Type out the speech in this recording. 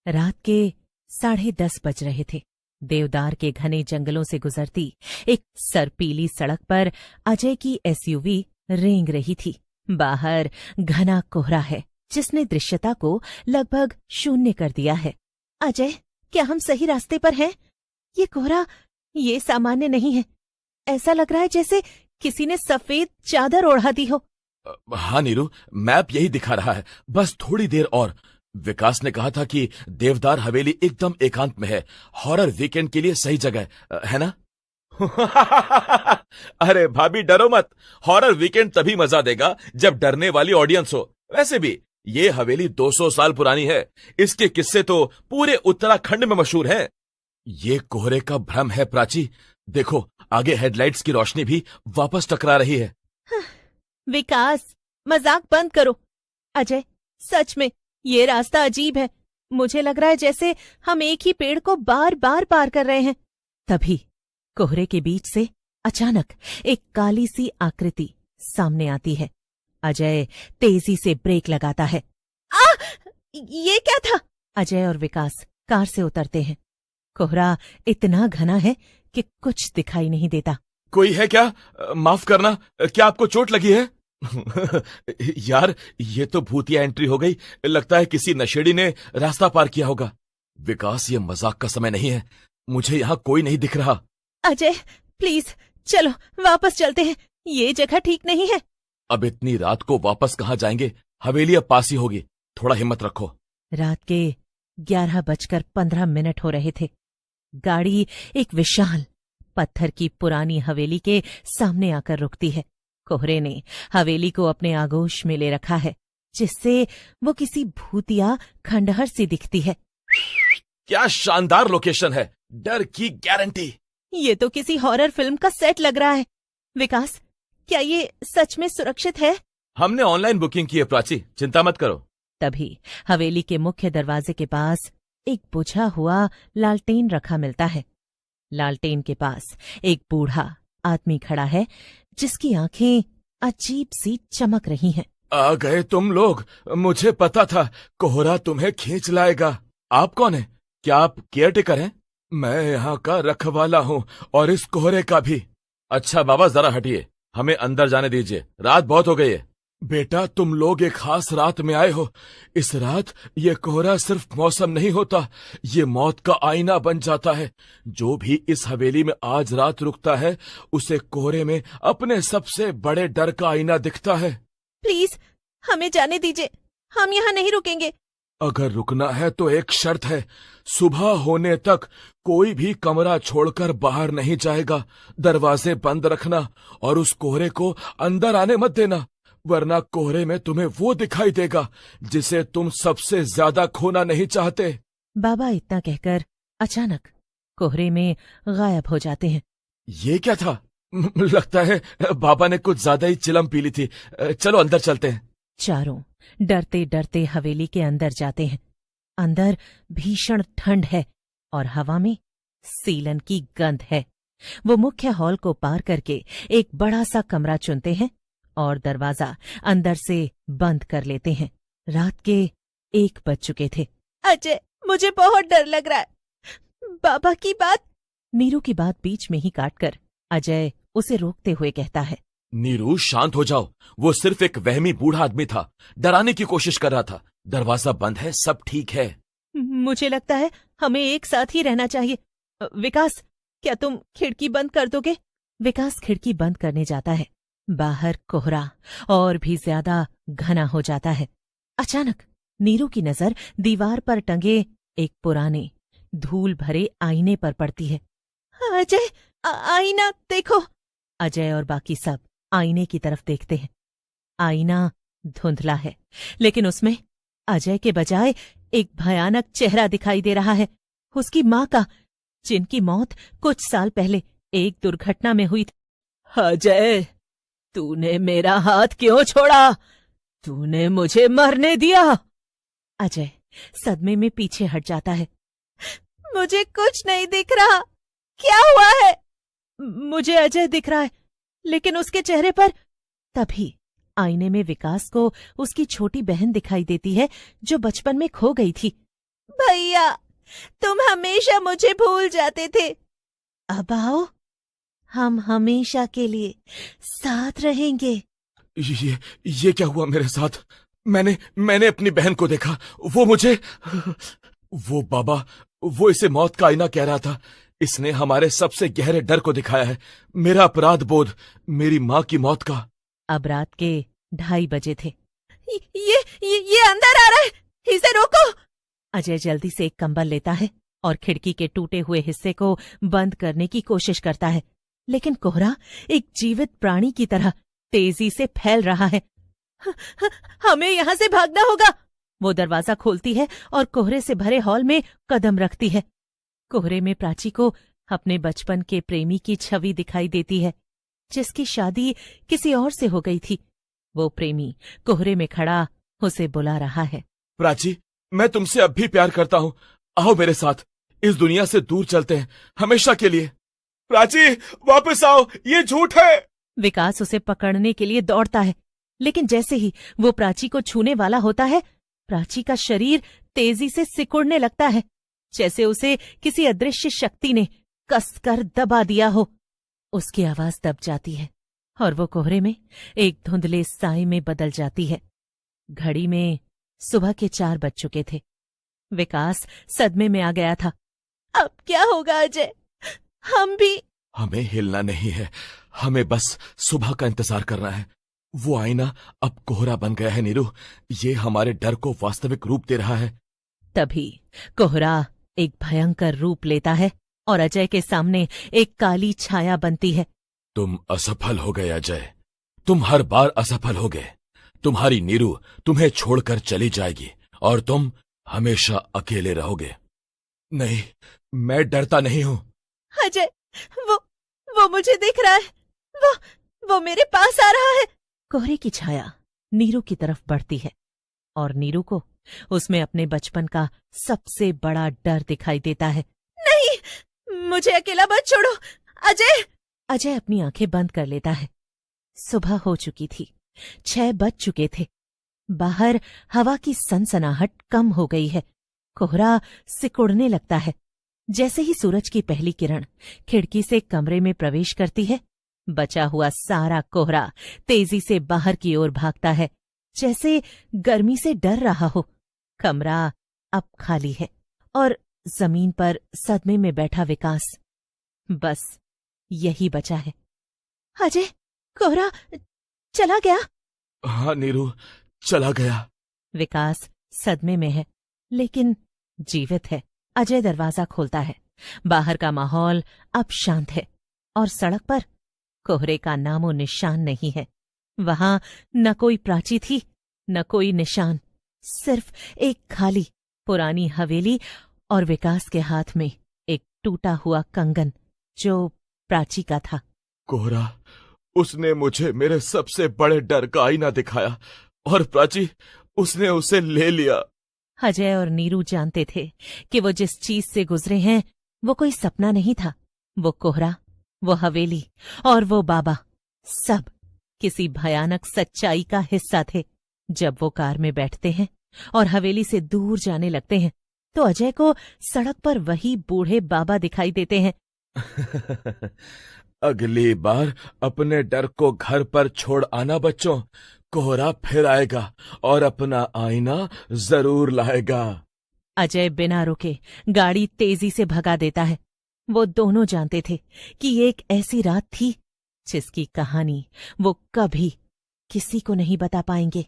रात के 10:30 बज रहे थे। देवदार के घने जंगलों से गुजरती एक सरपीली सड़क पर अजय की एसयूवी रेंग रही थी। बाहर घना कोहरा है जिसने दृश्यता को लगभग शून्य कर दिया है। अजय, क्या हम सही रास्ते पर हैं? ये कोहरा ये सामान्य नहीं है। ऐसा लग रहा है जैसे किसी ने सफेद चादर ओढ़ा दी हो। हाँ नीरू, मैप यही दिखा रहा है। बस थोड़ी देर और। विकास ने कहा था कि देवदार हवेली एकदम एकांत में है। हॉरर वीकेंड के लिए सही जगह है ना? अरे भाभी डरो मत। हॉरर वीकेंड तभी मजा देगा जब डरने वाली ऑडियंस हो। वैसे भी ये हवेली 200 साल पुरानी है। इसके किस्से तो पूरे उत्तराखंड में मशहूर हैं। ये कोहरे का भ्रम है प्राची। देखो, आगे हेडलाइट्स की रोशनी भी वापस टकरा रही है। विकास, मजाक बंद करो। अजय, सच में ये रास्ता अजीब है। मुझे लग रहा है जैसे हम एक ही पेड़ को बार बार पार कर रहे हैं। तभी कोहरे के बीच से अचानक एक काली सी आकृति सामने आती है। अजय तेजी से ब्रेक लगाता है। ये क्या था? अजय और विकास कार से उतरते हैं। कोहरा इतना घना है कि कुछ दिखाई नहीं देता। कोई है क्या? माफ करना, क्या आपको चोट लगी है? यार, ये तो भूतिया एंट्री हो गई। लगता है किसी नशेड़ी ने रास्ता पार किया होगा। विकास, ये मजाक का समय नहीं है। मुझे यहाँ कोई नहीं दिख रहा। अजय प्लीज चलो वापस चलते हैं। ये जगह ठीक नहीं है। अब इतनी रात को वापस कहाँ जाएंगे? हवेली अब पास ही होगी। थोड़ा हिम्मत रखो। रात के 11:15 हो रहे थे। गाड़ी एक विशाल पत्थर की पुरानी हवेली के सामने आकर रुकती है। कोहरे ने हवेली को अपने आगोश में ले रखा है, जिससे वो किसी भूतिया खंडहर सी दिखती है। क्या शानदार लोकेशन है, डर की गारंटी। ये तो किसी हॉरर फिल्म का सेट लग रहा है। विकास, क्या ये सच में सुरक्षित है? हमने ऑनलाइन बुकिंग की है प्राची, चिंता मत करो। तभी हवेली के मुख्य दरवाजे के पास एक बुझा हुआ लालटेन रखा मिलता है। लालटेन के पास एक बूढ़ा आदमी खड़ा है जिसकी आंखें अजीब सी चमक रही हैं। आ गए तुम लोग। मुझे पता था कोहरा तुम्हें खींच लाएगा। आप कौन हैं? क्या आप केयरटेकर हैं? मैं यहाँ का रखवाला हूँ और इस कोहरे का भी। अच्छा बाबा, जरा हटिए, हमें अंदर जाने दीजिए। रात बहुत हो गई है। बेटा, तुम लोग एक खास रात में आए हो। इस रात ये कोहरा सिर्फ मौसम नहीं होता, ये मौत का आईना बन जाता है। जो भी इस हवेली में आज रात रुकता है, उसे कोहरे में अपने सबसे बड़े डर का आईना दिखता है। प्लीज हमें जाने दीजिए, हम यहाँ नहीं रुकेंगे। अगर रुकना है तो एक शर्त है। सुबह होने तक कोई भी कमरा छोड़कर बाहर नहीं जाएगा। दरवाजे बंद रखना और उस कोहरे को अंदर आने मत देना, वरना कोहरे में तुम्हें वो दिखाई देगा जिसे तुम सबसे ज्यादा खोना नहीं चाहते। बाबा इतना कहकर अचानक कोहरे में गायब हो जाते हैं। ये क्या था? लगता है बाबा ने कुछ ज्यादा ही चिलम पी ली थी। चलो अंदर चलते हैं। चारों डरते डरते हवेली के अंदर जाते हैं। अंदर भीषण ठंड है और हवा में सीलन की गंध है। वो मुख्य हॉल को पार करके एक बड़ा सा कमरा चुनते हैं और दरवाजा अंदर से बंद कर लेते हैं। रात के 1 बज चुके थे। अजय, मुझे बहुत डर लग रहा है। बाबा की बात। नीरू की बात बीच में ही काटकर अजय उसे रोकते हुए कहता है। नीरू, शांत हो जाओ। वो सिर्फ एक वहमी बूढ़ा आदमी था, डराने की कोशिश कर रहा था। दरवाजा बंद है, सब ठीक है। मुझे लगता है हमें एक साथ ही रहना चाहिए। विकास, क्या तुम खिड़की बंद कर दोगे? विकास खिड़की बंद करने जाता है। बाहर कोहरा और भी ज्यादा घना हो जाता है। अचानक नीरू की नजर दीवार पर टंगे एक पुराने धूल भरे आईने पर पड़ती है। अजय, आईना देखो। अजय और बाकी सब आईने की तरफ देखते हैं। आईना धुंधला है, लेकिन उसमें अजय के बजाय एक भयानक चेहरा दिखाई दे रहा है। उसकी माँ का, जिनकी मौत कुछ साल पहले एक दुर्घटना में हुई थी। अजय, तूने मेरा हाथ क्यों छोड़ा? तूने मुझे मरने दिया। अजय सदमे में पीछे हट जाता है। मुझे कुछ नहीं दिख रहा, क्या हुआ है? मुझे अजय दिख रहा है, लेकिन उसके चेहरे पर। तभी आईने में विकास को उसकी छोटी बहन दिखाई देती है जो बचपन में खो गई थी। भैया, तुम हमेशा मुझे भूल जाते थे। अब आओ, हम हमेशा के लिए साथ रहेंगे। ये क्या हुआ मेरे साथ? मैंने अपनी बहन को देखा। वो बाबा, वो इसे मौत का आईना कह रहा था। इसने हमारे सबसे गहरे डर को दिखाया है। मेरा अपराध बोध, मेरी माँ की मौत का। अब रात के 2:30 बजे थे। ये अंदर आ रहा है, इसे रोको। अजय जल्दी से एक कंबल लेता है और खिड़की के टूटे हुए हिस्से को बंद करने की कोशिश करता है, लेकिन कोहरा एक जीवित प्राणी की तरह तेजी से फैल रहा है। हमें यहाँ से भागना होगा। वो दरवाजा खोलती है और कोहरे से भरे हॉल में कदम रखती है। कोहरे में प्राची को अपने बचपन के प्रेमी की छवि दिखाई देती है, जिसकी शादी किसी और से हो गई थी। वो प्रेमी कोहरे में खड़ा उसे बुला रहा है। प्राची, मैं तुमसे अब भी प्यार करता हूँ। आओ मेरे साथ, इस दुनिया से दूर चलते हैं, हमेशा के लिए। प्राची, वापस आओ, ये झूठ है। विकास उसे पकड़ने के लिए दौड़ता है, लेकिन जैसे ही वो प्राची को छूने वाला होता है, प्राची का शरीर तेजी से सिकुड़ने लगता है, जैसे उसे किसी अदृश्य शक्ति ने कसकर दबा दिया हो। उसकी आवाज दब जाती है और वो कोहरे में एक धुंधले साए में बदल जाती है। घड़ी में सुबह के 4 बज चुके थे। विकास सदमे में आ गया था। अब क्या होगा अजय? हमें हिलना नहीं है, हमें बस सुबह का इंतजार करना है। वो आईना अब कोहरा बन गया है नीरू, ये हमारे डर को वास्तविक रूप दे रहा है। तभी कोहरा एक भयंकर रूप लेता है और अजय के सामने एक काली छाया बनती है। तुम असफल हो गए अजय, तुम हर बार असफल हो गए। तुम्हारी नीरू तुम्हें छोड़कर चली जाएगी और तुम हमेशा अकेले रहोगे। नहीं, मैं डरता नहीं हूं। अजय, वो मुझे दिख रहा है। वो मेरे पास आ रहा है। कोहरे की छाया नीरू की तरफ बढ़ती है और नीरू को उसमें अपने बचपन का सबसे बड़ा डर दिखाई देता है। नहीं, मुझे अकेला मत छोड़ो अजय। अजय अपनी आंखें बंद कर लेता है। सुबह हो चुकी थी, 6 बज चुके थे। बाहर हवा की सनसनाहट कम हो गई है। कोहरा सिकुड़ने लगता है। जैसे ही सूरज की पहली किरण खिड़की से कमरे में प्रवेश करती है, बचा हुआ सारा कोहरा तेजी से बाहर की ओर भागता है, जैसे गर्मी से डर रहा हो। कमरा अब खाली है और जमीन पर सदमे में बैठा विकास। बस यही बचा है। अजय, कोहरा चला गया? हाँ नीरू, चला गया। विकास सदमे में है, लेकिन जीवित है। अजय दरवाजा खोलता है। बाहर का माहौल अब शांत है और सड़क पर कोहरे का नामो निशान नहीं है। वहां न कोई प्राची थी, न कोई निशान, सिर्फ एक खाली पुरानी हवेली और विकास के हाथ में एक टूटा हुआ कंगन जो प्राची का था। कोहरा, उसने मुझे मेरे सबसे बड़े डर का आईना दिखाया और प्राची, उसने उसे ले लिया। अजय और नीरू जानते थे कि वो जिस चीज से गुजरे हैं वो कोई सपना नहीं था। वो कोहरा, वो हवेली और वो बाबा सब किसी भयानक सच्चाई का हिस्सा थे। जब वो कार में बैठते हैं और हवेली से दूर जाने लगते हैं, तो अजय को सड़क पर वही बूढ़े बाबा दिखाई देते हैं। अगली बार अपने डर को घर पर छोड़ आना बच्चों, कोहरा फिर आएगा और अपना आईना जरूर लाएगा। अजय बिना रुके गाड़ी तेजी से भगा देता है। वो दोनों जानते थे कि ये एक ऐसी रात थी जिसकी कहानी वो कभी किसी को नहीं बता पाएंगे।